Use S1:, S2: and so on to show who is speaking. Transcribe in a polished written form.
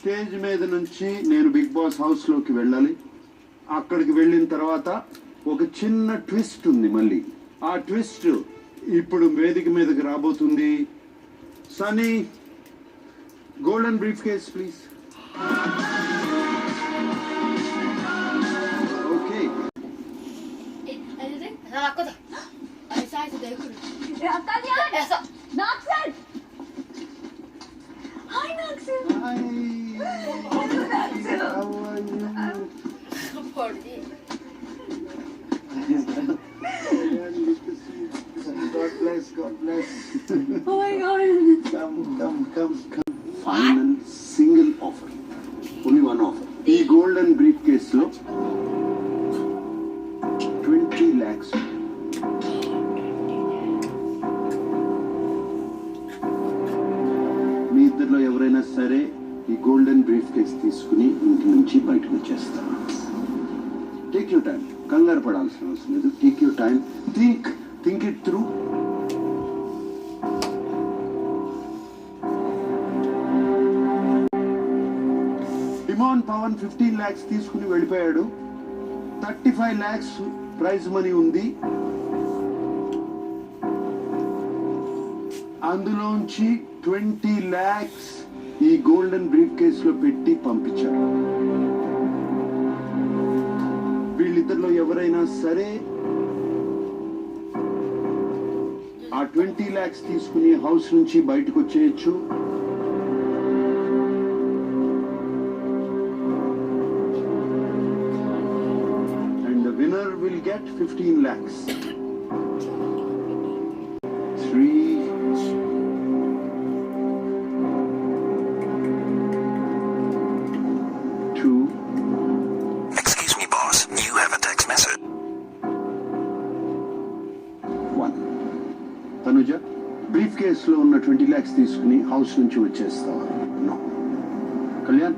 S1: Stage మీద నుంచి నేను బిగ్ బాస్ హౌస్ లోకి వెళ్ళాలి. అక్కడికి వెళ్ళిన తర్వాత ఒక చిన్న ట్విస్ట్ ఉంది. మళ్ళీ ఆ ట్విస్ట్ ఇప్పుడు వేదిక మీదకి రాబోతుంది. Sunny, golden brief case please. Okay. God bless, God bless.
S2: Oh my God.
S1: Come. Final single offer. Only one offer. ఈ గోల్డెన్ బ్రీఫ్ కేస్ లో 20 lakhs. మీ ఇద్దరిలో ఎవరైనా సరే ఈ గోల్డెన్ బ్రీఫ్ కేస్ తీసుకుని ఇంటి నుంచి బయటకు వచ్చేస్తారు. టేక్ యూర్ టైం, కంగారు పడాల్సిన అవసరం లేదు. Take your time, think it through. Demand Pawan 15 lakhs తీసుకుని వెళ్ళిపోయాడు. 35 lakhs ప్రైజ్ మనీ ఉంది. అందులోంచి 20 lakhs ఈ గోల్డెన్ బ్రీఫ్ కేస్ లో పెట్టి పంపించారు. వీళ్ళిద్దరిలో ఎవరైనా సరే ఆ 20 lakhs తీసుకుని హౌస్ నుంచి బయటకు వచ్చేయచ్చు. And the winner will get 15 lakhs. 3, 2.
S3: Excuse me, boss. You have a text message.
S1: 1. Tanuja, brief case లో ఉన్న 20 lakhs తీసుకుని హౌస్ నుంచి వచ్చేస్తావా? నో. కళ్యాణ్,